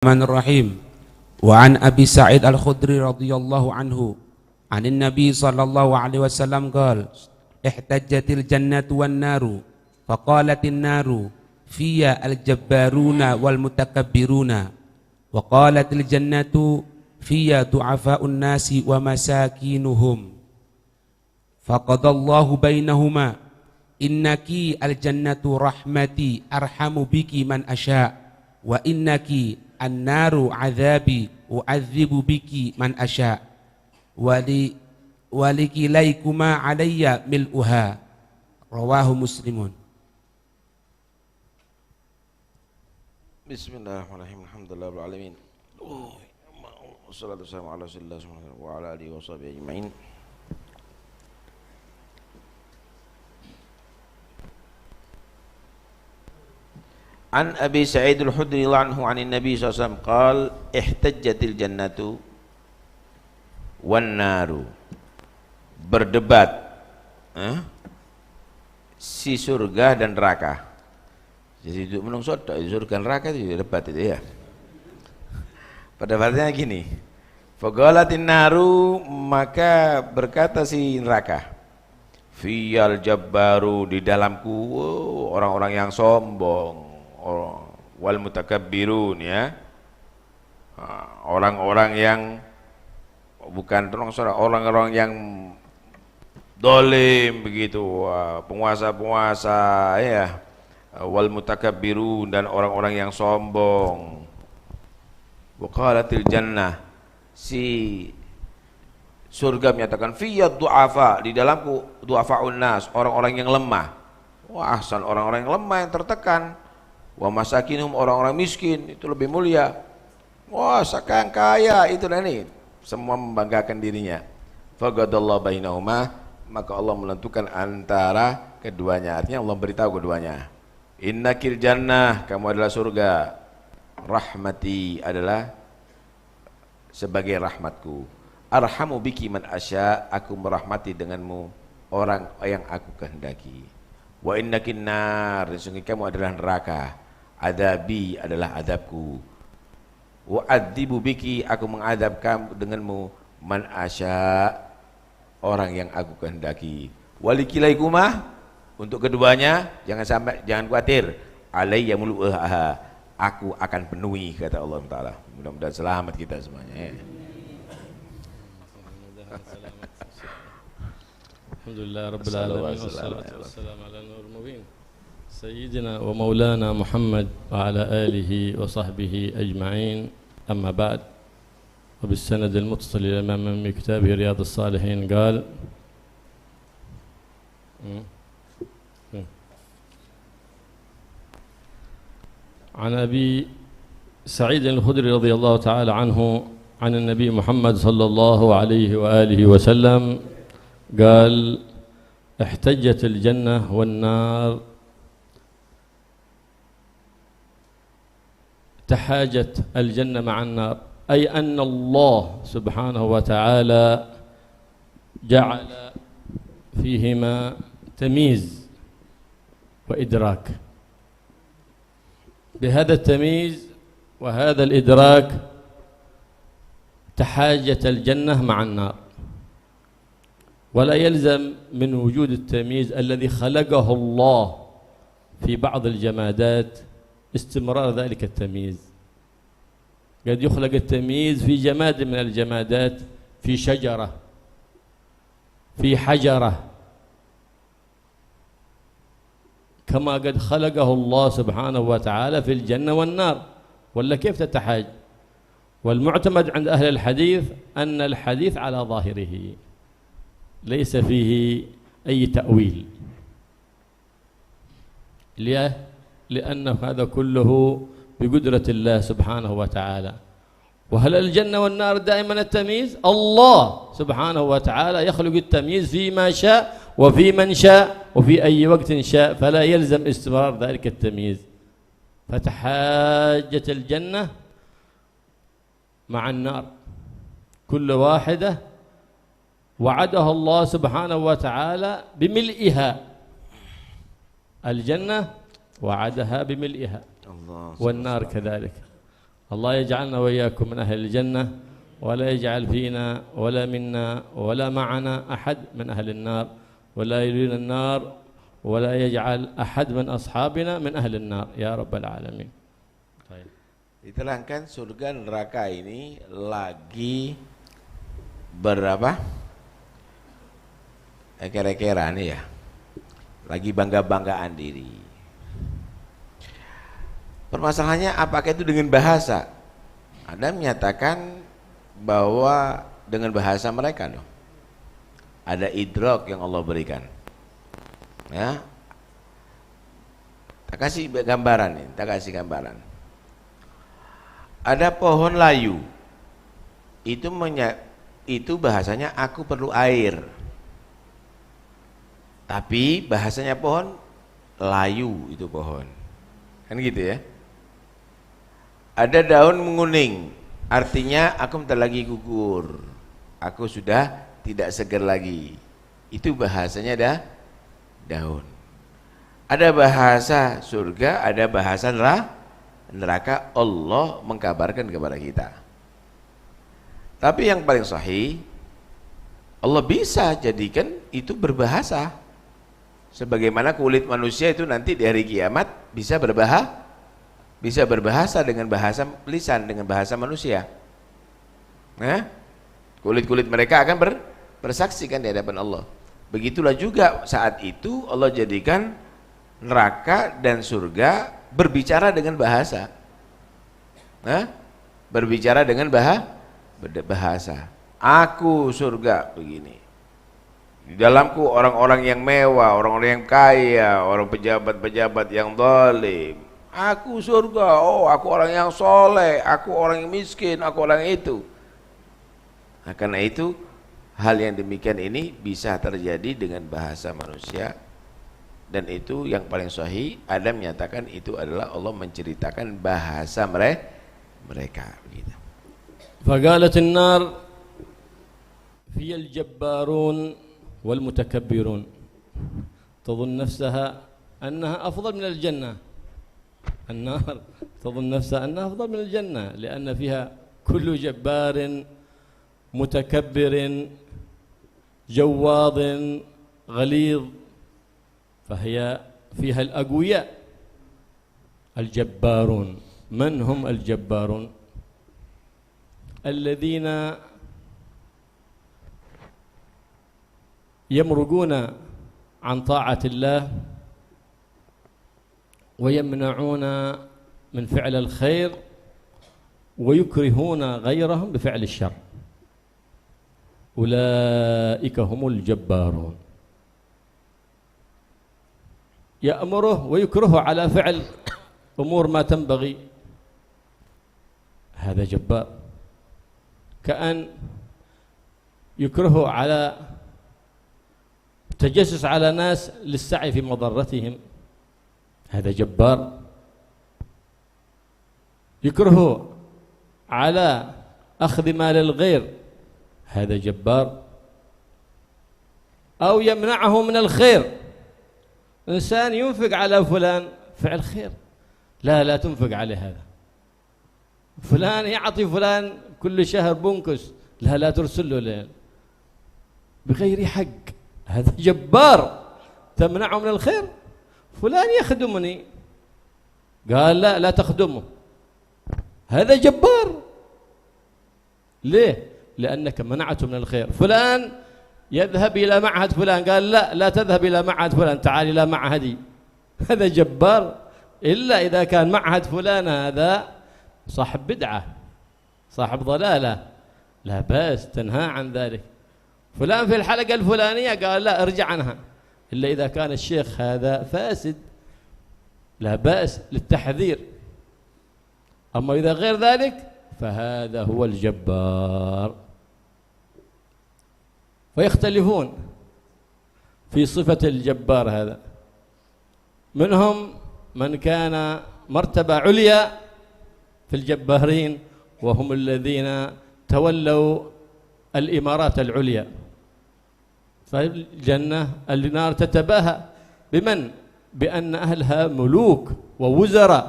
Bismillahirrahmanirrahim. Wa an Abi Sa'id Al-Khudri radhiyallahu anhu anin Nabi sallallahu alaihi wasallam qala ihtajjatil jannatu wan naru faqalatin naru fiyya al-jabbaruna wal mutakabbiruna wa qalatil jannatu fiyya du'afa'un nasi wa masakinuhum faqadallahu bainahuma innaki al-jannatu rahmati arhamu biki man asya wa innaki an-naru azabi u'adzibu biki man asya walikilaykuma alayya mil'uha rawahu muslimun. Bismillahirrahmanirrahim. Alhamdulillahirabbil alamin. Wassalatu wassalamu ala rasulillah wa ala alihi washabihi ajmain. An Abi Sa'id Al-Khudri radhiyallahu anhu anin Nabi sallallahu alaihi wasallam qala ihtajjatil jannatu wan naru. Berdebat si surga dan neraka. Jadi itu menungso surga dan neraka itu debat itu ya. Pada waktunya gini. Faqalatin naru, maka berkata si neraka, fiyal jabbaru, di dalamku orang-orang yang sombong, wal mutakabbirun, ya, orang-orang yang bukan orang-orang yang dolim begitu, penguasa-penguasa, ya, wal mutakabbirun, dan orang-orang yang sombong. Wa qalatil jannah, si surga menyatakan fiyya du'afa, di dalamku du'afa'un nas, orang-orang yang lemah. Wah, ahsan, orang-orang yang lemah, yang tertekan. Wa masakinum, orang-orang miskin, itu lebih mulia. Wah, sekarang kaya, itu dan ini semua membanggakan dirinya. Fagadallahu bainahuma, maka Allah menentukan antara keduanya. Artinya Allah beritahu keduanya, innakil jannah, kamu adalah surga, rahmati, adalah sebagai rahmatku, arhamu biki man asya, aku merahmati denganmu orang yang aku kehendaki. Wa innakin nar, sesungguhnya kamu adalah neraka, adabi, adalah adabku. Wa adzibu biki, aku mengadab kamu denganmu man asya, orang yang aku kehendaki. Walikilaykuma, untuk keduanya jangan khawatir, alayya mul'uha, aku akan penuhi, kata Allah Ta'ala. Mudah-mudahan selamat kita semuanya, ya. Alhamdulillah Rabbil Alamin, wassalatu wassalamu ala nur mubin Sayyidina wa maulana Muhammad wa ala alihi wa sahbihi ajma'in. Amma ba'd, wa bis sanad al-muttasil ila imam min kitab Riyadus Salihin qala عن أبي سعيد الخدري رضي الله تعالى عنه عن النبي محمد صلى الله عليه وآله وسلم قال احتجت الجنة والنار، تحاجت الجنة مع النار، أي أن الله سبحانه وتعالى جعل فيهما تمييز وإدراك. بهذا التمييز وهذا الإدراك تحاجت الجنة مع النار، ولا يلزم من وجود التمييز الذي خلقه الله في بعض الجمادات استمرار ذلك التمييز. قد يخلق التمييز في جماد من الجمادات، في شجرة، في حجرة، كما قد خلقه الله سبحانه وتعالى في الجنة والنار، ولا كيف تتحاج؟ والمعتمد عند أهل الحديث أن الحديث على ظاهره ليس فيه أي تأويل، لأن هذا كله بقدرة الله سبحانه وتعالى. وهل الجنة والنار دائما التمييز؟ الله سبحانه وتعالى يخلق التمييز فيما شاء وفي من شاء وفي أي وقت شاء، فلا يلزم استمرار ذلك التمييز. فتحاجت الجنة مع النار، كل واحدة وعدها الله سبحانه وتعالى بملئها. الجنة وعدها بملئها والنار كذلك. الله يجعلنا وإياكم من أهل الجنة، ولا يجعل فينا ولا منا ولا معنا أحد من أهل النار، ولا يرينا النار، ولا يجعل أحد من أصحابنا من أهل النار يا رب العالمين. Diterangkan surga neraka ini lagi berapa? Kira-kira nih ya, lagi bangga-banggaan diri. Permasalahannya apakah itu dengan bahasa? Ada menyatakan bahwa dengan bahasa mereka loh. Ada idrak yang Allah berikan. Ya. Tak kasih gambaran nih, tak kasih gambaran. Ada pohon layu. Itu bahasanya aku perlu air. Tapi bahasanya pohon layu itu pohon. Kan gitu ya. Ada daun menguning, artinya aku bentar lagi gugur. Aku sudah tidak segar lagi. Itu bahasanya daun. Ada bahasa surga, ada bahasa neraka. Allah mengkabarkan kepada kita. Tapi yang paling sahih, Allah bisa jadikan itu berbahasa. Sebagaimana kulit manusia itu nanti di hari kiamat bisa berbahasa dengan bahasa lisan, dengan bahasa manusia. Nah, kulit-kulit mereka akan bersaksi kan di hadapan Allah. Begitulah juga saat itu Allah jadikan neraka dan surga berbicara dengan bahasa. Nah, berbicara dengan bahasa. Aku surga begini. Di dalamku orang-orang yang mewah, orang-orang yang kaya, orang pejabat-pejabat yang zalim. Aku surga, oh aku orang yang soleh, aku orang yang miskin, aku orang itu. Nah, karena itu hal yang demikian ini bisa terjadi dengan bahasa manusia, dan itu yang paling sahih. Ada menyatakan itu adalah Allah menceritakan bahasa mereka. Begitu. فقالت النار في الجبارون والمتكبرون تظن نفسها أنها أفضل من الجنة. النار تظن نفسها أنها أفضل من الجنة لأن فيها كل جبار متكبر جواظ غليظ، فهي فيها الأقوياء الجبارون. من هم الجبارون؟ الذين يمرقون عن طاعة الله ويمنعون من فعل الخير ويكرهون غيرهم بفعل الشر، أولئك هم الجبارون. يأمره ويكرهه على فعل أمور ما تنبغي، هذا جبار. كأن يكرهه على تجسس على ناس للسعي في مضرتهم، هذا جبار. يكرهه على أخذ مال الغير، هذا جبار. أو يمنعه من الخير، إنسان ينفق على فلان فعل خير، لا تنفق عليه هذا. فلان يعطي فلان كل شهر بنكس، لا ترسل له ليل بغير حق، هذا جبار. تمنعه من الخير. فلان يخدمني، قال لا تخدمه، هذا جبار. ليه؟ لأنك منعته من الخير. فلان يذهب إلى معهد فلان، قال لا تذهب إلى معهد فلان، تعال إلى معهدي، هذا جبار. إلا إذا كان معهد فلان هذا صاحب بدعة، صاحب ضلالة، لا بأس تنهى عن ذلك. فلان في الحلقة الفلانية، قال لا ارجع عنها. إلا إذا كان الشيخ هذا فاسد، لا بأس للتحذير. أما إذا غير ذلك فهذا هو الجبار. فيختلفون في صفة الجبار هذا. منهم من كان مرتبة عليا في الجبارين، وهم الذين تولوا الإمارات العليا. فالجنة النار تتباهى بمن؟ بأن أهلها ملوك ووزراء،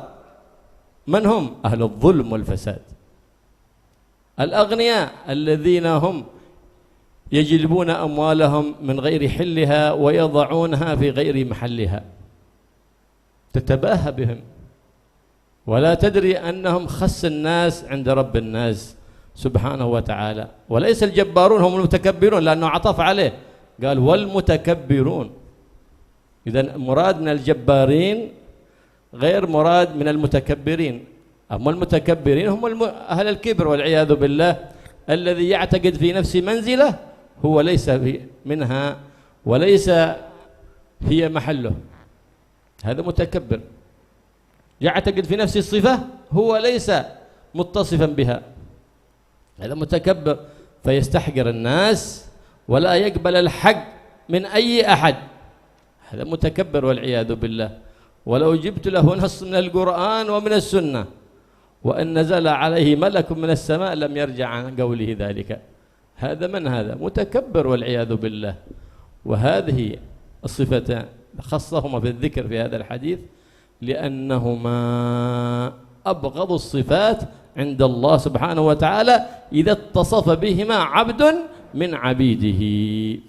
من هم؟ أهل الظلم والفساد. الأغنياء الذين هم يجلبون أموالهم من غير حلها ويضعونها في غير محلها، تتباهى بهم ولا تدري أنهم خس الناس عند رب الناس سبحانه وتعالى. وليس الجبارون هم المتكبرون، لأنه عطف عليه قال والمتكبرون. إذن مراد من الجبارين غير مراد من المتكبرين. أما المتكبرين هم أهل الكبر والعياذ بالله، الذي يعتقد في نفسه منزلة هو ليس منها وليس هي محله، هذا متكبر. يعتقد في نفسه الصفة هو ليس متصفا بها، هذا متكبر، فيستحقر الناس ولا يقبل الحق من أي أحد، هذا متكبر والعياذ بالله. ولو جبت له نص من القرآن ومن السنة وأن نزل عليه ملك من السماء لم يرجع عن قوله ذلك. هذا من هذا؟ متكبر والعياذ بالله. وهذه الصفتان خصهما في الذكر في هذا الحديث لأنهما أبغض الصفات عند الله سبحانه وتعالى إذا اتصف بهما عبد من عبيده.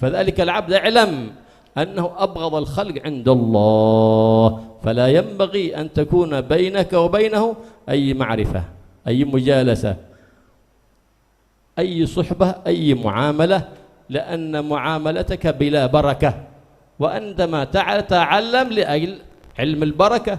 فذلك العبد اعلم أنه أبغض الخلق عند الله، فلا ينبغي أن تكون بينك وبينه أي معرفة، أي مجالسة، أي صحبة، أي معاملة، لأن معاملتك بلا بركة، وأنت ما تعلم لأجل علم البركة،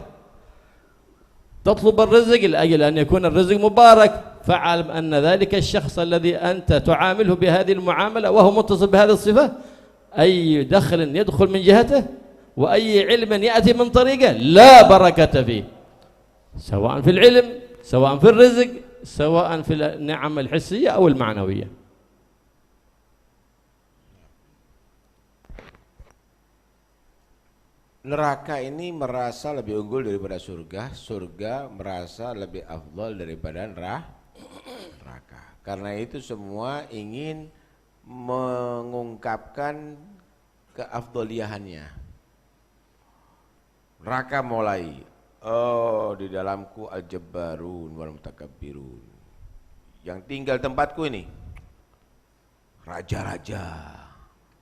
تطلب الرزق لأجل أن يكون الرزق مبارك، فاعلم أن ذلك الشخص الذي أنت تعامله بهذه المعاملة وهو متصف بهذه الصفة أي دخل يدخل من جهته وأي علم يأتي من طريقه لا بركة فيه، سواء في العلم، سواء في الرزق، سواء في النعم الحسية أو المعنوية. Neraka ini merasa lebih unggul daripada surga, surga merasa lebih afdal daripada neraka. Karena itu semua ingin mengungkapkan keafdoliahannya. Neraka mulai, oh di dalamku al-jabbarun wal mutakabbirun. Yang tinggal tempatku ini raja-raja,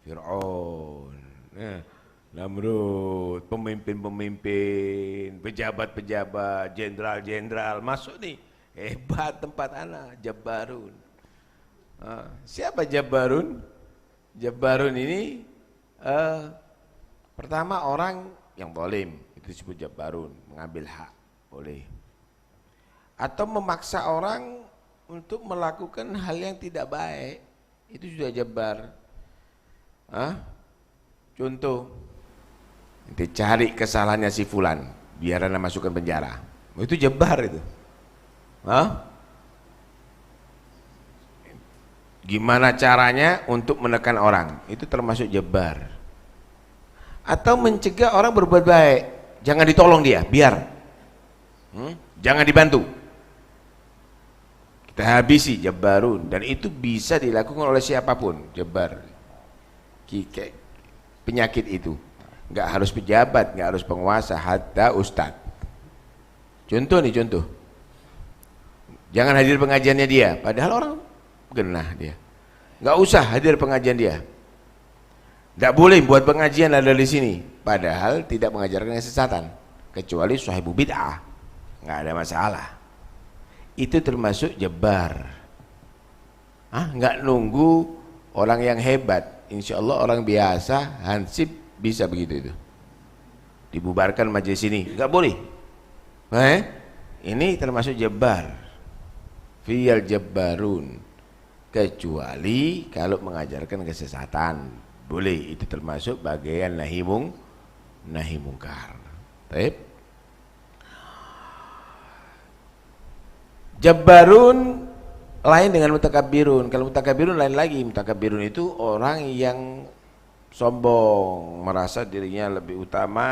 Fir'aun, Namrud, pemimpin-pemimpin, pejabat-pejabat, jenderal-jenderal masuk nih. Hebat tempat anak, Jabbarun. Siapa Jabbarun? Jabbarun ini pertama orang yang zalim, itu disebut Jabbarun, mengambil hak, boleh. Atau memaksa orang untuk melakukan hal yang tidak baik, itu sudah Jabbar. Contoh, nanti cari kesalahannya si fulan, biar anda masukkan penjara. Itu Jabbar itu. Gimana caranya untuk menekan orang? Itu termasuk Jabbar. Atau mencegah orang berbuat baik, jangan ditolong dia, biar. Jangan dibantu. Kita habisi, Jabbarun. Dan itu bisa dilakukan oleh siapapun, Jabbar. Penyakit itu. Nggak harus pejabat, nggak harus penguasa, hatta ustad. Contoh nih, contoh. Jangan hadir pengajiannya dia, padahal orang genah dia. Nggak usah hadir pengajian dia. Nggak boleh buat pengajian ada di sini, padahal tidak mengajarkan kesesatan, kecuali sahibu bid'ah, nggak ada masalah. Itu termasuk Jabbar. Nggak nunggu orang yang hebat. Insya Allah orang biasa, hansip bisa begitu itu. Dibubarkan majelis ini, nggak boleh. Ini termasuk Jabbar. Fiyal Jabbarun, kecuali kalau mengajarkan kesesatan, boleh. Itu termasuk bagian nahi mungkar. Baik. Jabbarun lain dengan mutakabbirun. Kalau mutakabbirun lain lagi. Mutakabbirun itu orang yang sombong, merasa dirinya lebih utama,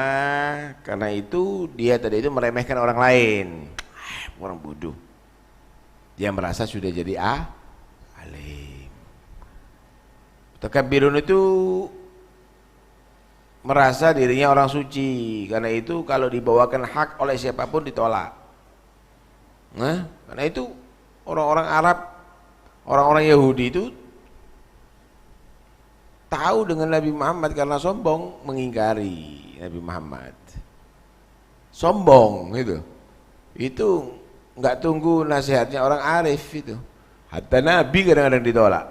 karena itu dia tadi itu meremehkan orang lain. Orang bodoh. Dia merasa sudah jadi alim. Mutakabbirun itu merasa dirinya orang suci, karena itu kalau dibawakan hak oleh siapapun ditolak. Nah, karena itu orang-orang Arab, orang-orang Yahudi itu tahu dengan Nabi Muhammad karena sombong mengingkari Nabi Muhammad. Sombong gitu. Itu enggak tunggu nasihatnya orang arif itu. Hatta Nabi kadang-kadang ditolak.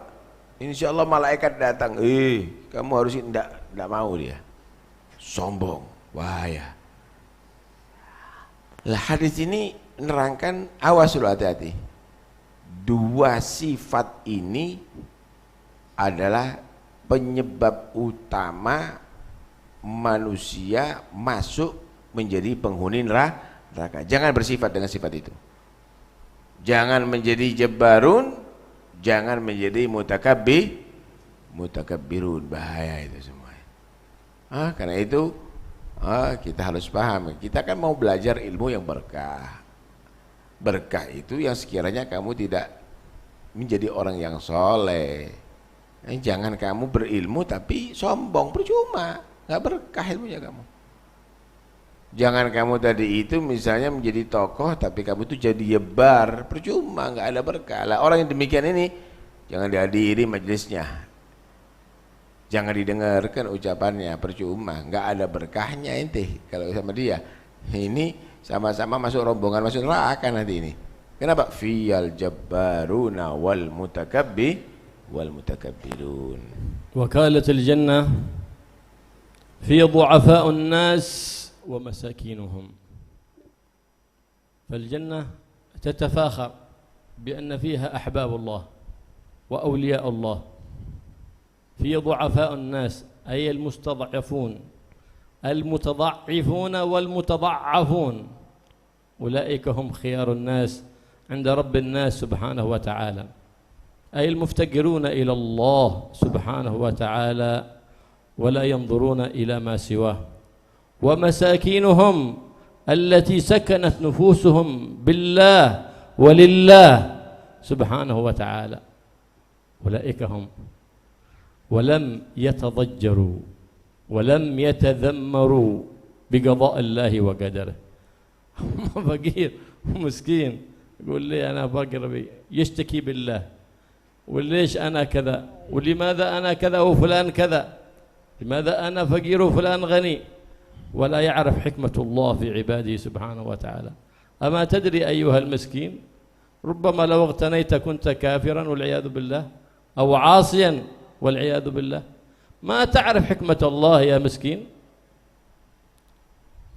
Insya Allah malaikat datang, kamu harus enggak mau dia. Sombong, bahaya. Lah hadis ini menerangkan, awas dulu, hati-hati. Dua sifat ini adalah penyebab utama manusia masuk menjadi penghuni neraka. Jangan bersifat dengan sifat itu. Jangan menjadi jabbarun, jangan menjadi mutakabbirun. Bahaya itu semua. Karena itu kita harus paham. Kita kan mau belajar ilmu yang berkah. Berkah itu yang sekiranya kamu tidak menjadi orang yang soleh. Jangan kamu berilmu tapi sombong, percuma, nggak berkah ilmunya kamu. Jangan kamu tadi itu misalnya menjadi tokoh tapi kamu itu jadi yebar, percuma, nggak ada berkah. Lah orang yang demikian ini jangan dihadiri majelisnya, jangan didengarkan ucapannya, percuma, nggak ada berkahnya ente kalau sama dia. Ini sama-sama masuk rombongan masuk neraka nanti ini. Kenapa? Fiyal jabbaruna wal mutakabbirun. وكالة الجنة في ضعفاء الناس ومساكينهم. فالجنة تتفاخر بأن فيها أحباب الله وأولياء الله، في ضعفاء الناس أي المستضعفون المتضعفون والمتضعفون، أولئك هم خيار الناس عند رب الناس سبحانه وتعالى، أي المفتقرون إلى الله سبحانه وتعالى ولا ينظرون إلى ما سواه. ومساكينهم التي سكنت نفوسهم بالله ولله سبحانه وتعالى، أولئك هم، ولم يتضجروا ولم يتذمروا بقضاء الله وقدره. فقير ومسكين يقول لي أنا فقر يشتكي بالله، وليش أنا كذا، ولماذا أنا كذا وفلان كذا، لماذا أنا فقير وفلان غني، ولا يعرف حكمة الله في عباده سبحانه وتعالى. أما تدري أيها المسكين، ربما لو اغتنيت كنت كافرا والعياذ بالله، أو عاصيا والعياذ بالله، ما تعرف حكمة الله يا مسكين.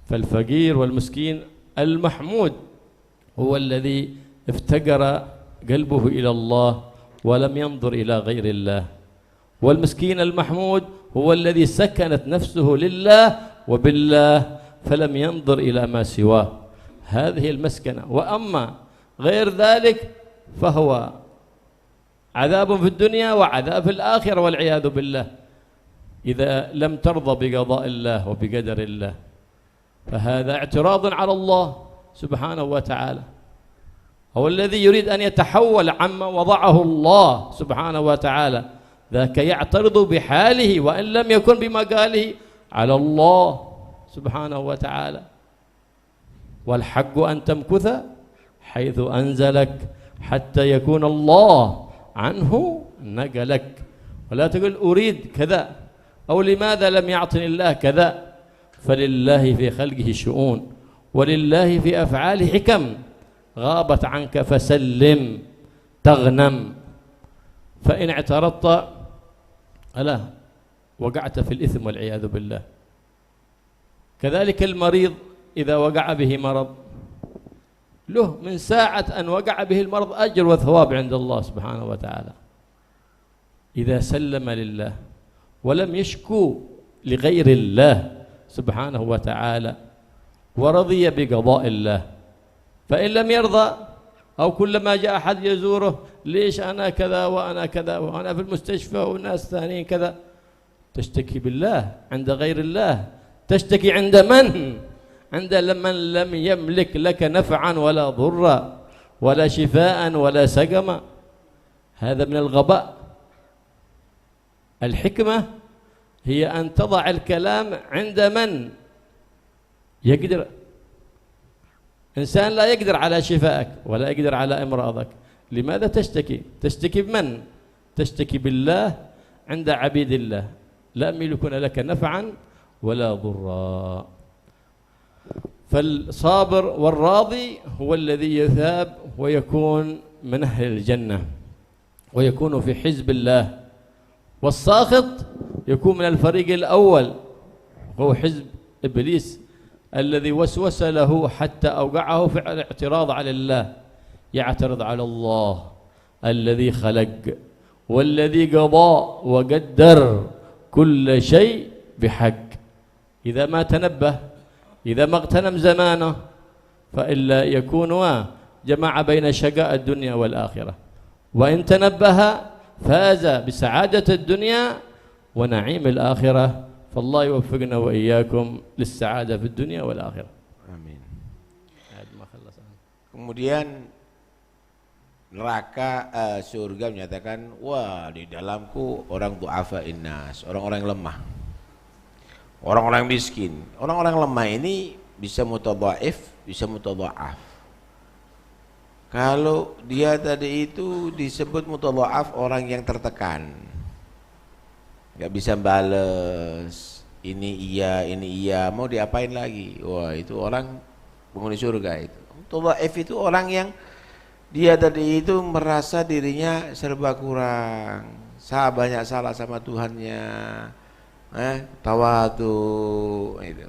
فالفقير والمسكين المحمود هو الذي افتقر قلبه إلى الله ولم ينظر إلى غير الله، والمسكين المحمود هو الذي سكنت نفسه لله وبالله فلم ينظر إلى ما سواه. هذه المسكنة. وأما غير ذلك فهو عذاب في الدنيا وعذاب في الآخرة والعياذ بالله، إذا لم ترضى بقضاء الله وبقدر الله، فهذا اعتراض على الله سبحانه وتعالى. هو الذي يريد أن يتحول عما وضعه الله سبحانه وتعالى، ذاك يعترض بحاله وإن لم يكن بمقاله على الله سبحانه وتعالى. والحق أن تمكث حيث أنزلك حتى يكون الله عنه نقلك، ولا تقول أريد كذا أو لماذا لم يعطني الله كذا. فلله في خلقه شؤون ولله في أفعاله حكم، غابت عنك فسلم تغنم. فإن اعترضت ألا وقعت في الإثم والعياذ بالله. كذلك المريض إذا وقع به مرض له من ساعة أن وقع به المرض أجر وثواب عند الله سبحانه وتعالى، إذا سلم لله ولم يشكو لغير الله سبحانه وتعالى ورضي بقضاء الله. فإن لم يرضى أو كلما جاء أحد يزوره، ليش أنا كذا وأنا كذا وأنا في المستشفى والناس ثانيين كذا، تشتكي بالله عند غير الله. تشتكي عند من؟ عند من لم يملك لك نفعا ولا ضرا ولا شفاء ولا سقما. هذا من الغباء. الحكمة هي أن تضع الكلام عند من يقدر. إنسان لا يقدر على شفائك ولا يقدر على إمراضك، لماذا تشتكي؟ تشتكي بمن؟ تشتكي بالله عند عبيد الله لا يملكون لك نفعا ولا ضرا. فالصابر والراضي هو الذي يثاب ويكون من أهل الجنة ويكون في حزب الله، والساخط يكون من الفريق الأول وهو حزب إبليس الذي وسوس له حتى أوقعه في الاعتراض على الله، يعترض على الله الذي خلق والذي قضى وقدر كل شيء بحق. إذا ما تنبه، إذا ما اغتنم زمانه، فإلا يكون جمع بين شقاء الدنيا والآخرة، وإن تنبه فاز بسعادة الدنيا ونعيم الآخرة. فالله يوفقنا وإياكم للسعادة في الدنيا والآخرة. Amin. Kemudian neraka, surga menyatakan, wah di dalamku orang du'afa innas, orang-orang lemah, orang-orang miskin. Orang-orang lemah ini bisa mutadhaif, bisa mutadhaaf. Kalau dia tadi itu disebut mutadhaaf, orang yang tertekan, nggak bisa bales, ini iya, mau diapain lagi? Wah itu orang penghuni surga itu. Mutadhaif itu orang yang dia tadi itu merasa dirinya serba kurang, banyak salah sama Tuhannya, tawadu itu.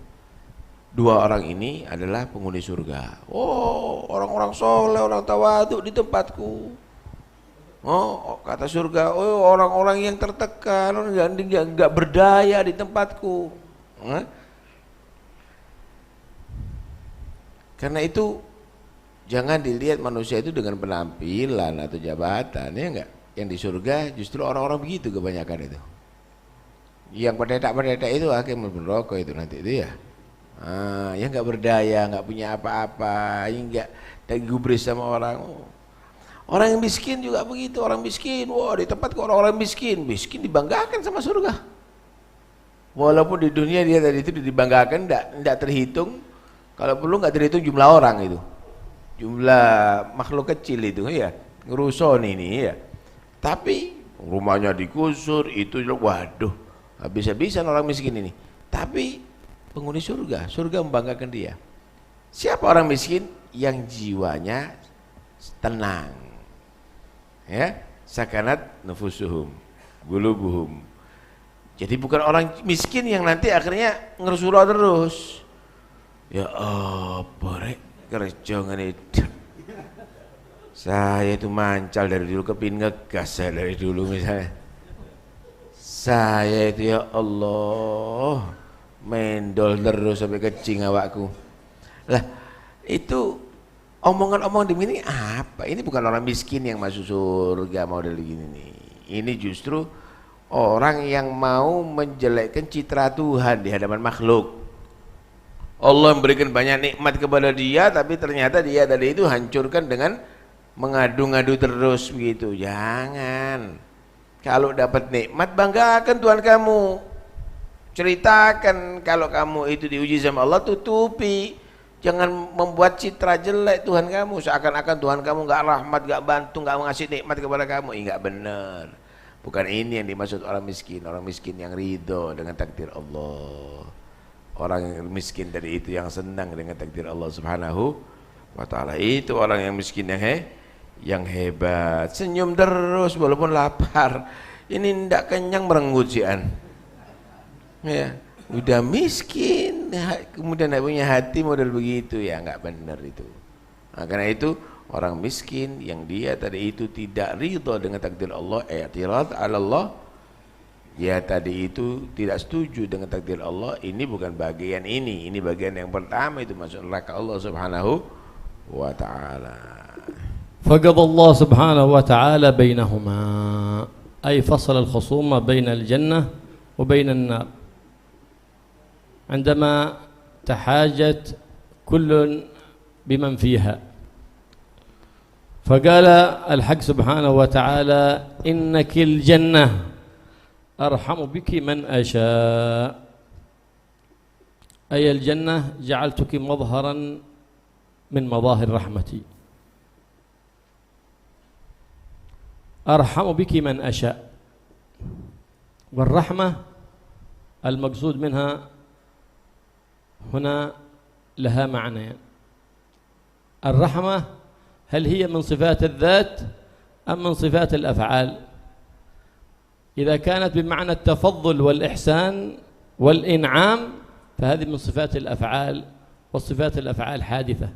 Dua orang ini adalah penghuni surga. Oh, orang-orang soleh, orang tawadu di tempatku. Oh, kata surga, oh orang-orang yang tertekan, orang yang enggak berdaya di tempatku. Karena itu jangan dilihat manusia itu dengan penampilan atau jabatan, ya enggak? Yang di surga justru orang-orang begitu kebanyakan itu. Yang pendetak-pendetak itu akhirnya merokok itu nanti itu ya. Yang enggak berdaya, enggak punya apa-apa, yang enggak gubris sama orang. Orang yang miskin juga begitu, orang miskin, wah di tempat orang-orang miskin dibanggakan sama surga. Walaupun di dunia dia tadi itu dibanggakan, enggak terhitung, kalau perlu enggak terhitung jumlah orang itu. Jumlah makhluk kecil itu ya, ngeruson ini ya. Tapi rumahnya digusur itu, waduh, habis-habisan orang miskin ini. Tapi penghuni surga membanggakan dia. Siapa orang miskin? Yang jiwanya tenang, ya, sakanat nufusuhum gulubuhum. Jadi bukan orang miskin yang nanti akhirnya ngerusulah terus. Ya apa rek kerja ngene. Saya itu mancal dari dulu, kepin ngegas saya dari dulu misalnya. Saya itu ya Allah mendol terus sampai kecing awakku. Lah itu omongan-omongan begini apa? Ini bukan orang miskin yang masuk surga model begini nih. Ini justru orang yang mau menjelekkan citra Tuhan di hadapan makhluk. Allah memberikan banyak nikmat kepada dia, tapi ternyata dia tadi itu hancurkan dengan mengadu-ngadu terus begitu. Jangan. Kalau dapat nikmat banggakan Tuhan kamu. Ceritakan kalau kamu itu diuji sama Allah, tutupi. Jangan membuat citra jelek Tuhan kamu, seakan-akan Tuhan kamu enggak rahmat, enggak bantu, enggak mengasih nikmat kepada kamu. Enggak benar. Bukan ini yang dimaksud orang miskin. Orang miskin yang ridho dengan takdir Allah. Orang yang miskin tadi itu yang senang dengan takdir Allah Subhanahu wa taala. Itu orang yang miskin yang hebat. Senyum terus walaupun lapar. Ini ndak kenyang merenggut sian. Ya, udah miskin kemudian tidak punya hati model begitu, ya nggak benar itu. Nah, karena itu orang miskin yang dia tadi itu tidak ridho dengan takdir Allah, i'tirad 'ala Allah, dia tadi itu tidak setuju dengan takdir Allah. Ini bukan bagian ini bagian yang pertama, itu masuk neraka Allah Subhanahu wa taala. فقضى الله سبحانه وتعالى بينهما أي فصل الخصومة بين الجنة وبين النار عندما تحاجت كل بمن فيها. فقال الحق سبحانه وتعالى إنك الجنة أرحم بك من أشاء، أي الجنة جعلتك مظهرا من مظاهر رحمتي. أرحم بك من أشاء. والرحمة المقصود منها هنا لها معنيان. الرحمة هل هي من صفات الذات أم من صفات الأفعال؟ إذا كانت بمعنى التفضل والإحسان والإنعام فهذه من صفات الأفعال، والصفات الأفعال حادثة.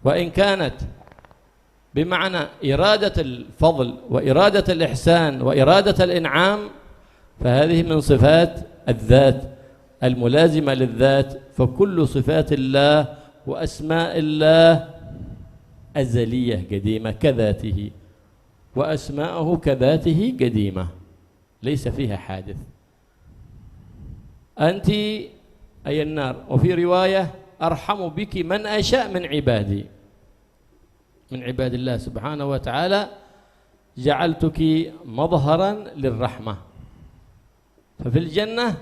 وإن كانت بمعنى إرادة الفضل وإرادة الإحسان وإرادة الإنعام فهذه من صفات الذات الملازمة للذات. فكل صفات الله وأسماء الله أزلية قديمة كذاته، وأسماءه كذاته قديمة ليس فيها حادث. أنت أي النار. وفي رواية أرحم بك من أشاء من عبادي، من عباد الله سبحانه وتعالى جعلتك مظهرا للرحمة. ففي الجنة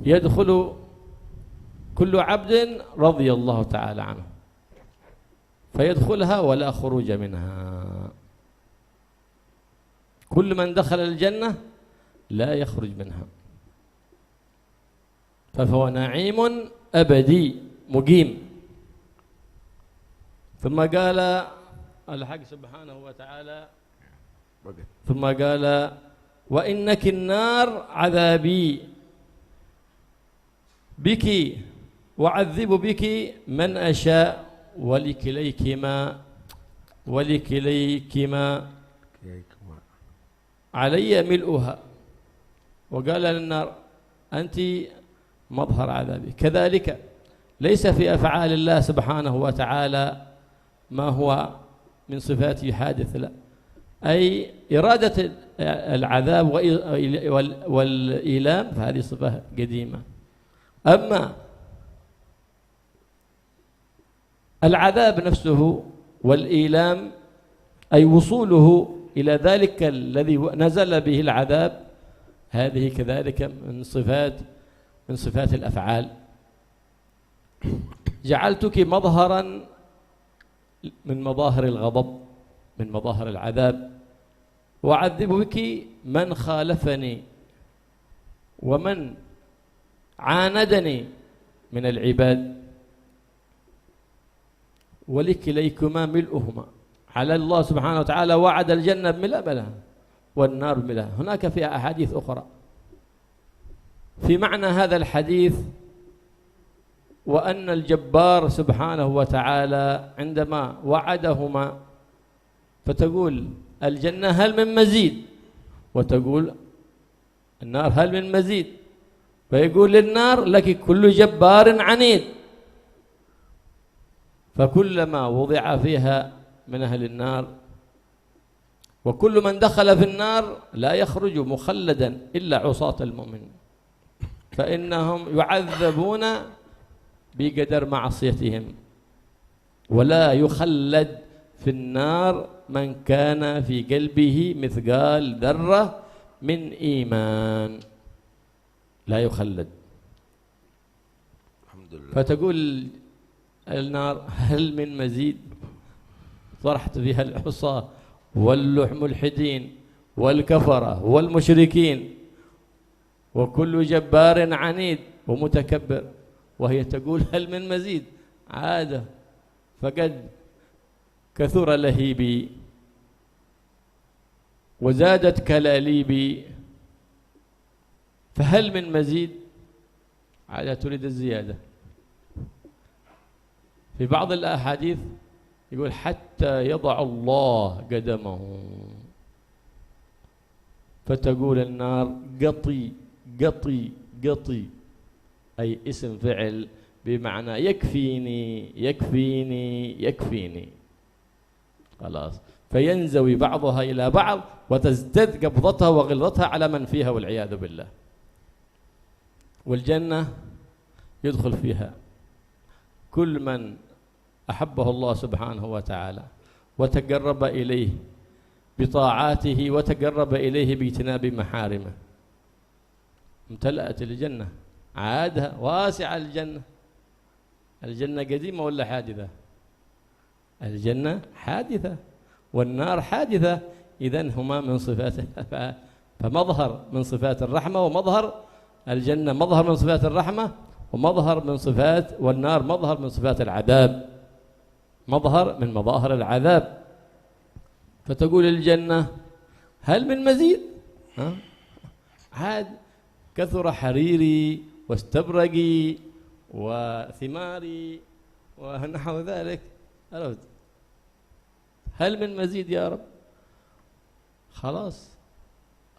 يدخل كل عبد رضي الله تعالى عنه فيدخلها ولا خروج منها. كل من دخل الجنة لا يخرج منها، فهو نعيم أبدي مقيم. ثم قال الحق سبحانه وتعالى ثم قال وإنك النار عذابي بك وعذب بك من أشاء ولكليكما علي ملؤها. وقال للنار أنت مظهر عذابي. كذلك ليس في أفعال الله سبحانه وتعالى ما هو من صفاته حادث، لا، أي إرادة العذاب والإيلام فهذه صفة قديمة. أما العذاب نفسه والإيلام أي وصوله إلى ذلك الذي نزل به العذاب هذه كذلك من صفات الأفعال. جعلتك مظهرا من مظاهر الغضب، من مظاهر العذاب. وأعذب بك من خالفني ومن عاندني من العباد. ولكليكما ملؤهما. على الله سبحانه وتعالى وعد الجنة بملأ والنار بملأ. هناك فيها أحاديث أخرى في معنى هذا الحديث، وأن الجبار سبحانه وتعالى عندما وعدهما فتقول الجنة هل من مزيد، وتقول النار هل من مزيد، فيقول للنار لك كل جبار عنيد. فكلما وضع فيها من أهل النار وكل من دخل في النار لا يخرج مخلدا إلا عصاة المؤمن، فإنهم يعذبون بقدر معصيتهم، ولا يخلد في النار من كان في قلبه مثقال ذرة من إيمان، لا يخلد. الحمد لله. فتقول النار هل من مزيد؟ طرحت فيها العصاة والملحدين والكفرة والمشركين وكل جبار عنيد ومتكبر، وهي تقول هل من مزيد؟ عادة، فقد كثر لهيبي وزادت كلاليبي، فهل من مزيد؟ عادة تريد الزيادة. في بعض الأحاديث يقول حتى يضع الله قدمه، فتقول النار قطي قطي قطي، أي اسم فعل بمعنى يكفيني يكفيني يكفيني، خلاص. فينزوي بعضها إلى بعض وتزداد قبضتها وغلظتها على من فيها والعياذ بالله. والجنة يدخل فيها كل من أحبه الله سبحانه وتعالى وتقرب إليه بطاعاته وتقرب إليه باجتناب محارمه. امتلأت الجنة، عادها واسعة الجنة، الجنة قديمة ولا حادثة؟ الجنة حادثة والنار حادثة، إذن هما من صفاته، فمظهر من صفات الرحمة، ومظهر الجنة مظهر من صفات الرحمة، ومظهر من صفات، والنار مظهر من صفات العذاب، مظهر من مظاهر العذاب. فتقول الجنة هل من مزيد؟ عاد كثر حريري واستبرقي وثماري ونحو ذلك، هل من مزيد يا رب؟ خلاص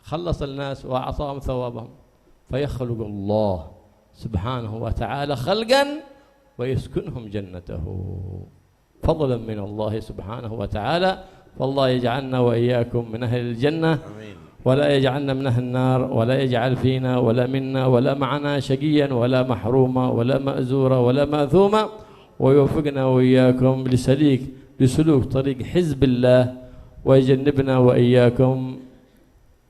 خلص الناس وأعطاهم ثوابهم، فيخلق الله سبحانه وتعالى خلقا ويسكنهم جنته فضلا من الله سبحانه وتعالى. والله يجعلنا وإياكم من أهل الجنة، ولا يجعلنا من أهل النار، ولا يجعل فينا ولا منا ولا معنا شقيا ولا محروما ولا مأزورا ولا مأثوما، ويوفقنا وإياكم لسلوك طريق حزب الله، ويجنبنا وإياكم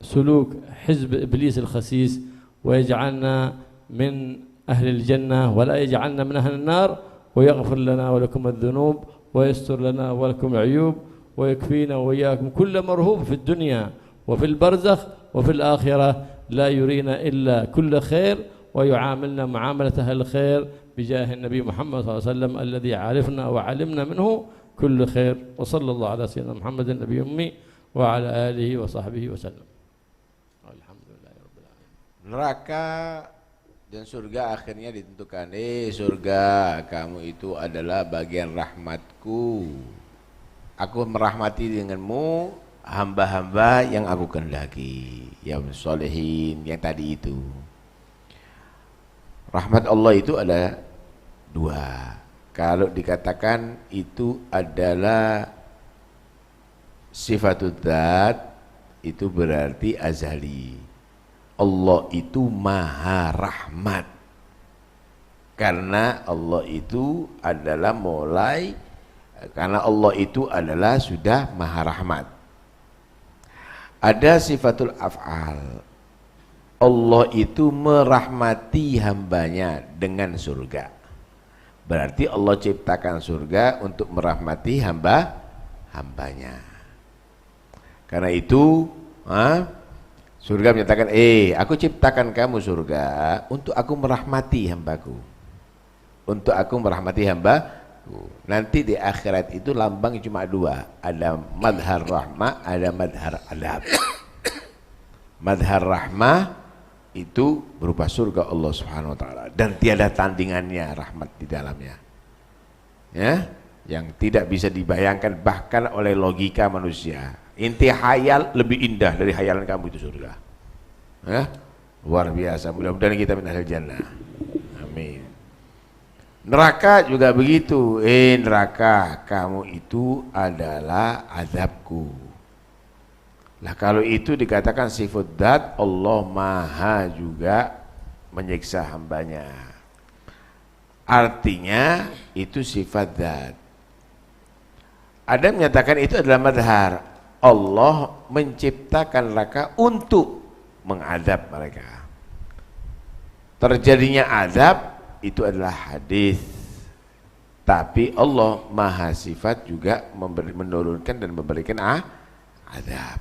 سلوك حزب إبليس الخسيس، ويجعلنا من أهل الجنة ولا يجعلنا من أهل النار، ويغفر لنا ولكم الذنوب، ويستر لنا ولكم العيوب، ويكفينا وإياكم كل مرهوب في الدنيا وفي البرزخ وفي الآخرة، لا يرينا إلا كل خير، ويعاملنا معاملة أهل الخير بجاه النبي محمد صلى الله عليه وسلم الذي عرفنا وعلمنا منه كل خير. وصلى الله على سيدنا محمد النبي الأمي وعلى آله وصحبه وسلم. Alhamdulillah rabbil alamin. Neraka dan surga akhirnya ditentukan. Surga, kamu itu adalah bagian rahmatku. Aku merahmati denganmu hamba-hamba yang aku kehendaki, yang solehin, yang tadi itu. Rahmat Allah itu ada dua. Kalau dikatakan itu adalah sifatul dzat, itu berarti azali. Allah itu maha rahmat, karena Allah itu adalah karena Allah itu adalah sudah maha rahmat. Ada sifatul af'al, Allah itu merahmati hambanya dengan surga. Berarti Allah ciptakan surga untuk merahmati hambanya. Karena itu surga menyatakan, aku ciptakan kamu surga untuk aku merahmati hambaku, untuk aku merahmati hambaku. Nanti di akhirat itu lambang cuma dua, ada madhar rahmah, ada madhar adab. Madhar rahmah itu berupa surga Allah Subhanahu wa taala, dan tiada tandingannya rahmat di dalamnya, ya, yang tidak bisa dibayangkan bahkan oleh logika manusia. Inti hayal lebih indah dari hayalan kamu itu surga, ya, luar biasa. Mudah-mudahan kita min ahlil jannah, amin. Neraka juga begitu. Neraka, kamu itu adalah azabku. Lah kalau itu dikatakan sifat dzat, Allah maha juga menyiksa hambanya, artinya itu sifat dzat. Ada yang menyatakan itu adalah madhar, Allah menciptakan neraka untuk mengadab mereka. Terjadinya azab itu adalah hadis, tapi Allah maha sifat juga menurunkan dan memberikan azab.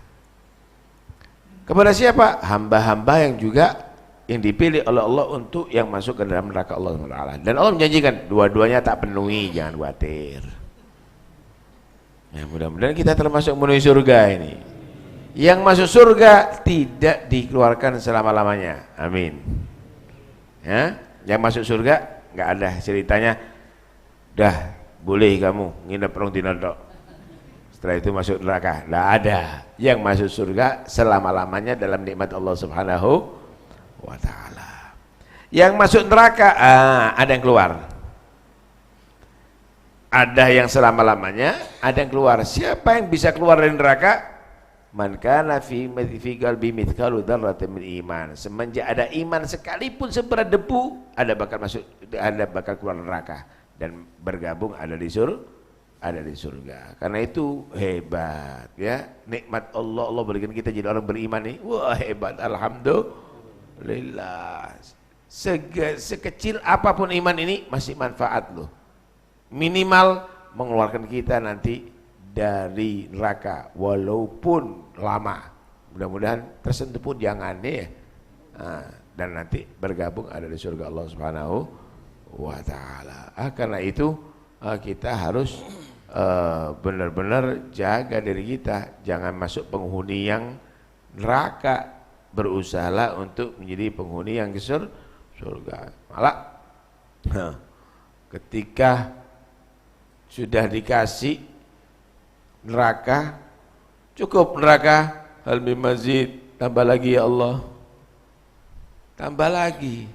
Kepada siapa? Hamba-hamba yang juga yang dipilih oleh Allah untuk yang masuk ke dalam neraka Allah SWT. Dan Allah menjanjikan dua-duanya tak penuhi, jangan khawatir. Ya, mudah-mudahan kita termasuk menuju surga ini. Yang masuk surga tidak dikeluarkan selama-lamanya. Amin. Ya, yang masuk surga nggak ada ceritanya, dah boleh kamu nginep rong dina tok, setelah itu masuk neraka. Nggak ada. Yang masuk surga selama-lamanya dalam nikmat Allah Subhanahu wa ta'ala. Yang masuk neraka ada yang keluar, ada yang selama-lamanya, ada yang keluar. Siapa yang bisa keluar dari neraka? Man kana fi qalbi mithqalu dzarratin min iman. Semenjak ada iman sekalipun seberat debu, ada bakal keluar neraka dan bergabung ada di surga. Karena itu hebat, ya, nikmat Allah berikan kita jadi orang beriman nih. Wah, hebat, alhamdulillah. Sekecil apapun iman ini masih manfaat loh. minimal mengeluarkan kita nanti dari neraka walaupun lama. Mudah-mudahan tersentuh pun jangan ya. Dan nanti bergabung ada di surga Allah Subhanahu wa taala. Karena itu kita harus benar-benar jaga diri kita, jangan masuk penghuni yang neraka. Berusahalah untuk menjadi penghuni yang ke surga. Malah ketika sudah dikasih neraka, cukup neraka, hal min mazid, tambah lagi ya Allah, tambah lagi.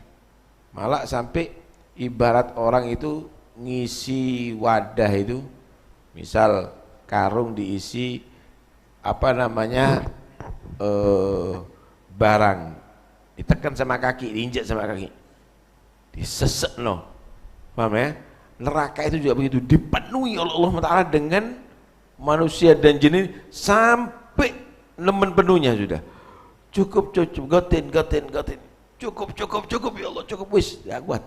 Malah sampai ibarat orang itu ngisi wadah itu, misal karung diisi apa namanya barang, ditekan sama kaki, diinjak sama kaki, disesek no, paham ya? Neraka itu juga begitu, dipenuhi oleh Allah Taala dengan manusia dan jin sampai nemen penuhnya sudah. Cukup, gotin, cukup ya Allah, cukup wis, ya kuat.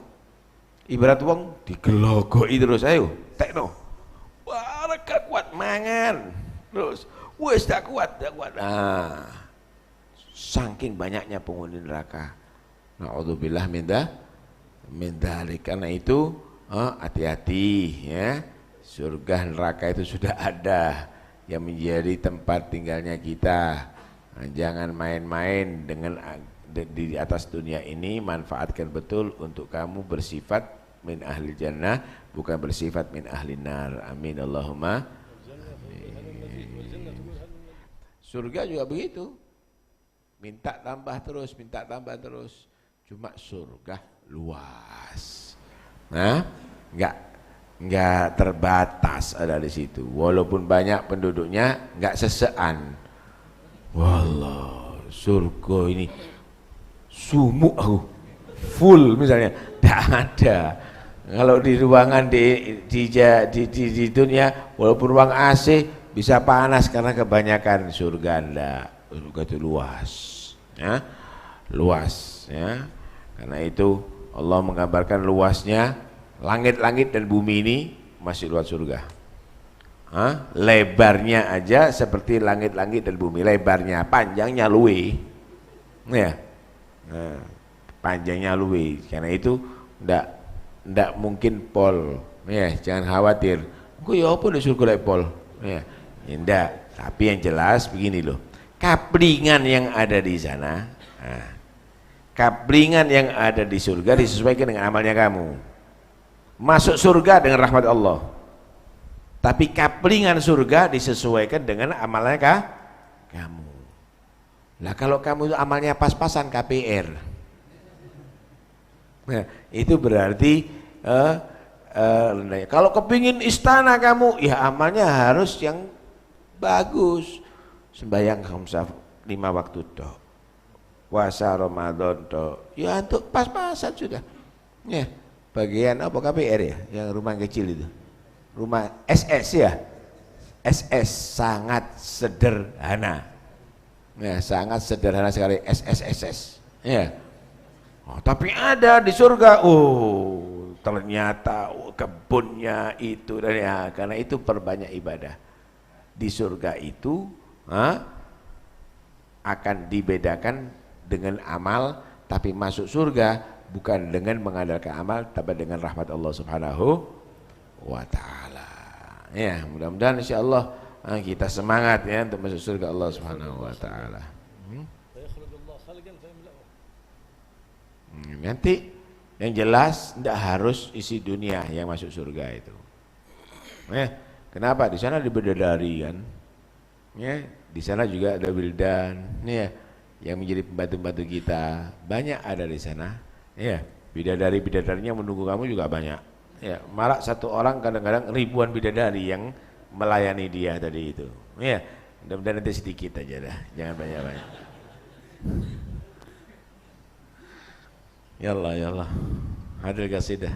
Ibarat wong digelogoi terus, ayo, tekno, wah reka kuat mangan, terus wis tak kuat. Nah, saking banyaknya penghuni neraka. Na'udzubillah min dzalik. Karena itu hati-hati ya. Surga neraka itu sudah ada yang menjadi tempat tinggalnya kita. Jangan main-main dengan di atas dunia ini, manfaatkan betul untuk kamu bersifat min ahli jannah, bukan bersifat min ahli nar. Amin Allahumma. Surga juga begitu. Minta tambah terus, cuma surga luas. Nah, enggak terbatas ada di situ. Walaupun banyak penduduknya, enggak sesean. Wallah, surga ini sumuk aku, full misalnya, enggak ada. Kalau di ruangan di dunia, walaupun ruang AC bisa panas karena kebanyakan, surga enggak. Surga itu luas ya, luas ya. Karena itu Allah menggambarkan luasnya langit-langit dan bumi ini masih luas surga. Lebarnya aja seperti langit-langit dan bumi, lebarnya, panjangnya luwe ya. Panjangnya luwe. Karena itu ndak mungkin pol ya, jangan khawatir kok ya apa di surga pol ya, ndak. Tapi yang jelas begini loh, kaplingan yang ada di sana, kaplingan yang ada di surga disesuaikan dengan amalnya kamu. Masuk surga dengan rahmat Allah, tapi kaplingan surga disesuaikan dengan amalnya kamu. Lah kalau kamu itu amalnya pas-pasan KPR, nah, itu berarti kalau kepingin istana kamu, ya amalnya harus yang bagus. Sembahyang khamsah 5 waktu toh, puasa Ramadan toh, ya untuk pas-pasan sudah ya. Bagian apa KPR ya, yang rumah kecil itu, rumah SS ya, SS sangat sederhana ya, sangat sederhana sekali SS ya. Tapi ada di surga, ternyata kebunnya itu dan ya, karena itu perbanyak ibadah di surga itu. Akan dibedakan dengan amal, tapi masuk surga bukan dengan mengandalkan amal, tapi dengan rahmat Allah Subhanahu wa taala. Ya, mudah-mudahan insyaallah kita semangat ya untuk masuk surga Allah Subhanahu wa taala. Nanti yang jelas tidak harus isi dunia yang masuk surga itu. Kenapa? Di sana ada bidadari kan. Ya, di sana juga ada wildan ya, yang menjadi pembantu-pembantu kita, banyak ada di sana ya. Bidadari-bidadarinya menunggu kamu juga banyak ya. Malah satu orang kadang-kadang ribuan bidadari yang melayani dia tadi itu ya. Mudah-mudahan nanti sedikit aja dah, jangan banyak-banyak. Ya Allah hadir qasidah.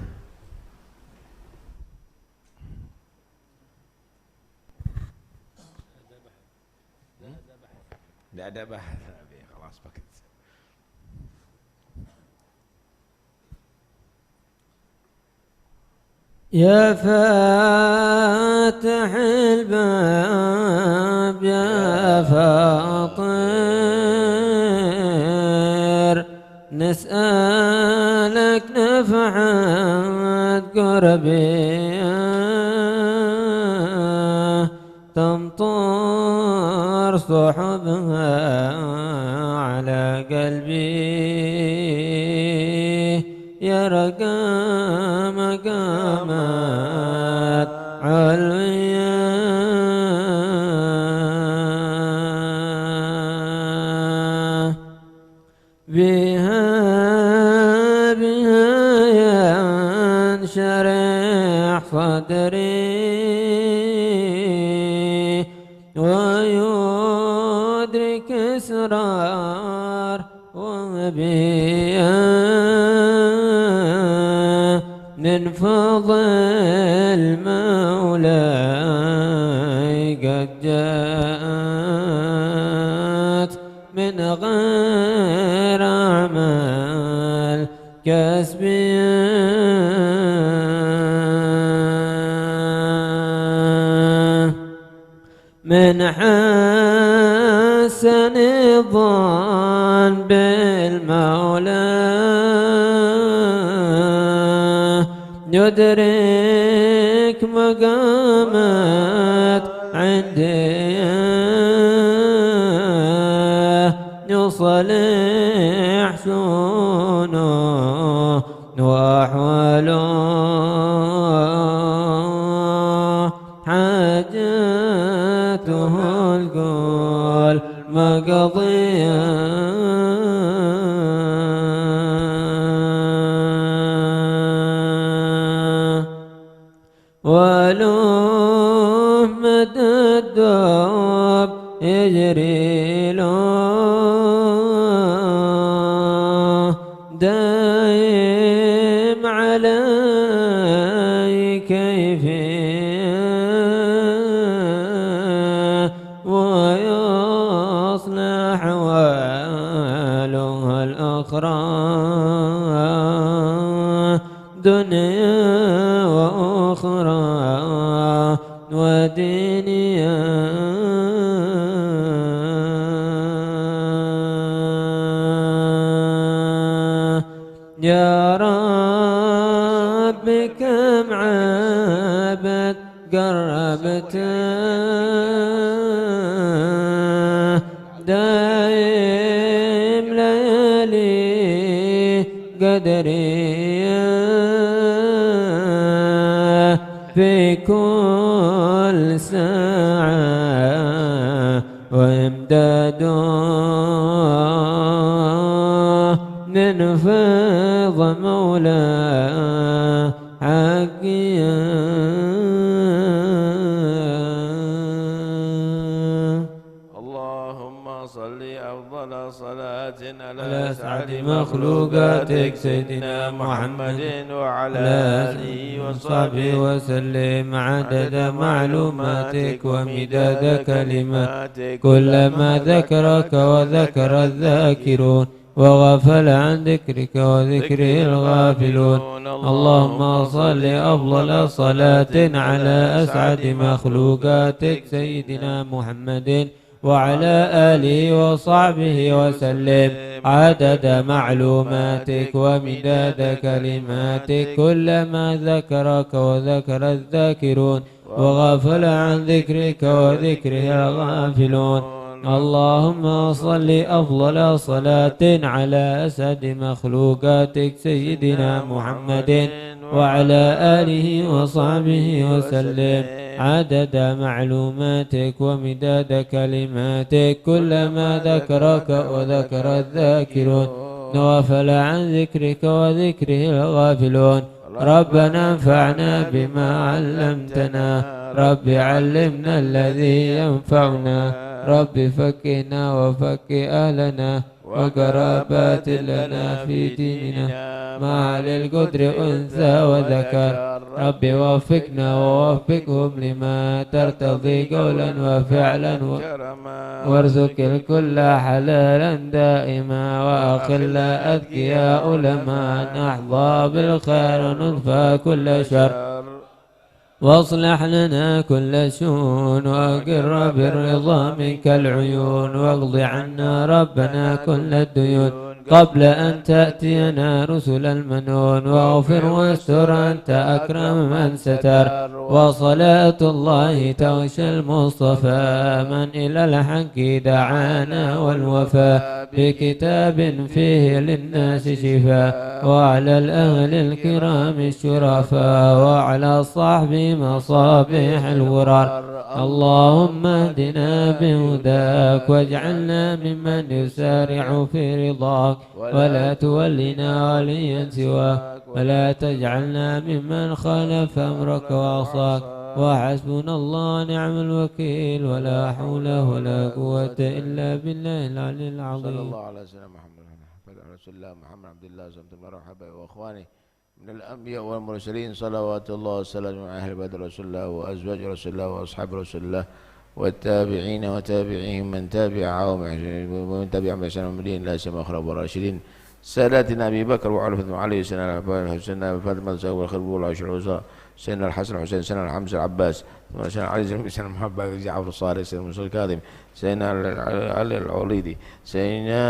Tidak ada bahasa, خلاص paket. يا فاتح الباب يا فاطر نسألك نفعت قربي تمطر صحبها على قلبي يرقى مقامات علوية بها ينشرح صدري ويدرك اسرار وبها من فضل مولاي قد جاءت من غير أعمال كسبي من حسن الظن بالمولى يدرك مقامات عندي يصلح شؤونه وأحواله حاجته الكل مقضيه ولو مد الدوب يجري له دايم علي كيفيه ويصلح أحواله الأخرى دنيا وأخرى ودنيا يا رب كم عبد قربته دايم ليالي قدري في كل ساعة وامداده من فيض مولاه حقيا اللهم صل أفضل صلاة على أسعد مخلوقاتك سيدنا محمد وعلى آله وصحبه وسلم عدد معلوماتك ومداد كلماتك كلما ذكرك وذكر الذاكرون وغفل عن ذكرك وذكره الغافلون اللهم صل أفضل صلاة على أسعد مخلوقاتك سيدنا محمد وعلى آله وصحبه وسلم عدد معلوماتك ومداد كلماتك كلما ذكرك وذكر الذاكرون وغفل عن ذكرك وذكره الغافلون اللهم صل أفضل صلاة على أسعد مخلوقاتك سيدنا محمد وعلى آله وصحبه وسلم عدد معلوماتك ومداد كلماتك كلما ذكرك وذكر الذاكرون وغفل عن ذكرك وذكره الغافلون ربنا انفعنا بما علمتنا رب علمنا الذي ينفعنا رب فكنا وفك أهلنا وقرابات لنا في ديننا مع للقدر أنثى وذكر رب وفقنا ووفقهم لما ترتضي قولا وفعلا وارزق الكل حلالا دائما وأخل أذكياء لما نحظى بالخير وننفى كل شر واصلح لنا كل شؤون وأقر بالرضا منك العيون واقض عنا ربنا كل الديون قبل أن تأتينا رسل المنون واغفر واستر أنت أكرم من ستر وصلاة الله تغشى المصطفى من إلى الحق دعانا والوفاء بكتاب فيه للناس شفاء وعلى الأهل الكرام الشرفاء وعلى الصحب مصابيح الورار اللهم اهدنا بهداك واجعلنا ممن يسارع في رضاك ولا تولنا وليا سواك ولا تجعلنا ممن خالف أمرك وعصاك وحسبنا الله نعم الوكيل ولا حول ولا قوة إلا بالله العلي العظيم. صلى الله على سيدنا محمد على رسول الله محمد عبد الله سلمت مرحبا وأخواني من الأنبياء والمرسلين صلوات الله وسلامه على أهل بدر رسول الله وأزواج رسول الله وأصحاب رسول الله والتابعين وتابعيهم من تبعهم ومن تبعهم بإحسان المدين لا سيما خلف الراشدين ساداتنا أبي بكر وعلي وعلي سيدنا حسين فاطمة والخلف والعشر والوزراء سيدنا الحسن الحسين سيدنا حمزة العباس سيدنا علي سيدنا محمد جعفر الصالح سيدنا موسى الكاظم سيدنا علي العوليدي سيدنا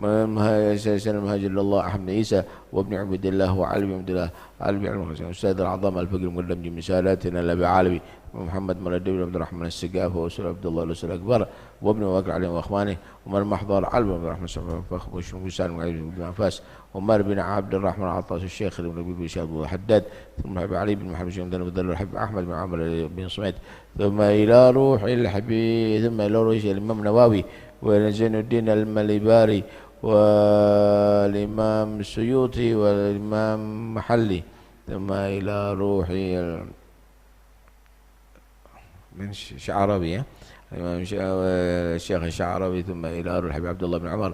المهاجر لله أحمد عيسى وابن عبد الله وعلي بن عبد الله علي بن عبد الله السيد الأعظم الفقر المقدم من ساداتنا الأبي علوي ومحمد مرد بن عبد الرحمن السقاف وأسر عبد الله الأسر الأكبر وابن بكر علي وأخوانه ومن المحضر علي بن عبد الرحمن فخر وسالم بن عفاس ومر بن عبد الرحمن عطاس الشيخ بن ربيع بن شهاب الحداد ثم علي بن محمد بن بدر الحبيب أحمد بن عمرو بن صميت ثم إلى روح الحبيب ثم إلى روح الإمام النووي وزين الدين المليباري والإمام السيوطي والإمام محلي ثم إلى روح من شعربي الإمام الشيخ الشعربي ثم إلى روح الحبيب عبد الله بن عمر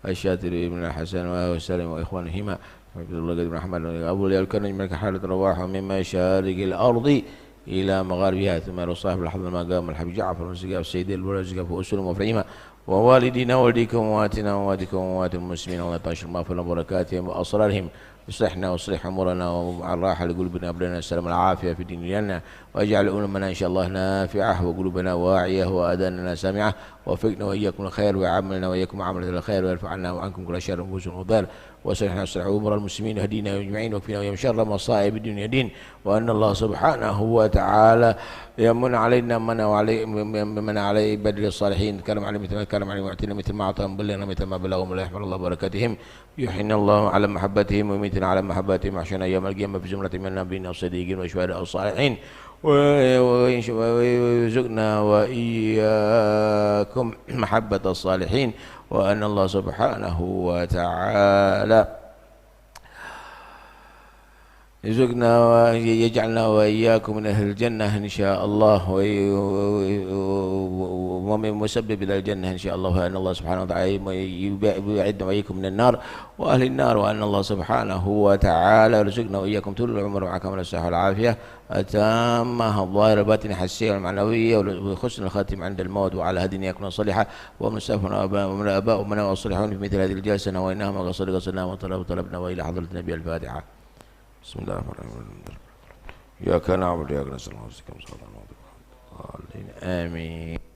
الشاتري بن الحسن وسالم وإخوانهما عبد الله بن محمد أبو ليال الكرنج من حالة رواح من مشارق الأرض إلى مغاربها ثم إلى صاحب الحضر المقام الحبيب جعفر بن سقاف السيد البرزقاف وأسلم وفريمة ووالدينا ووالديكم وواتنا ووالدكم ووات المسلمين الله يطاشر مغفرة وبركاتهم وأسرارهم يصلحنا ويصلح أمورنا ومع الراحة لقلوبنا أبلنا السلام العافية في ديننا واجعل أمورنا إن شاء الله نافعة وقلوبنا واعية وأذاننا سامعة وفقنا وإياكم الخير وعملنا وإياكم عملة الخير ويرفع عنا وعنكم كل شر وفوز وضال وصلحنا وصلح أمور المسلمين هدينا أجمعين وكفينا ويوم شر مصائب الدنيا دين وأن الله سبحانه وتعالى يمن علينا من علي بدر الصالحين كرم علي مثل ما كرم علي وأعطينا مثل ما أعطاهم بلغنا مثل ما بلغهم ولا يحمل الله بركاتهم يحيينا الله على محبتهم ويميتنا على محبتهم عشان أيام القيامة في زمرة من النبيين والصديقين والشهداء الصالحين ويرزقنا وإياكم محبة الصالحين وأن الله سبحانه وتعالى يرزقنا ويجعلنا وإياكم من أهل الجنة إن شاء الله ومن مسبب إلى الجنة إن شاء الله وأن الله سبحانه وتعالى يبعدنا وإياكم من النار وأهل النار وأن الله سبحانه وتعالى يرزقنا وإياكم طول العمر مع كامل الصحة والعافية التامة الظاهرة الباطنة الحسية والمعنوية وحسن الخاتم عند الموت وعلى هدي يكون صالحا ومن سلفنا ومن آباؤنا والصالحون في مثل هذه الجلسة نويناهم وقصدنا وطلبنا وإلى حضرة النبي الفاتحة. بسم الله الرحمن الرحيم. إياك نعبد وإياك نستعين. آمين.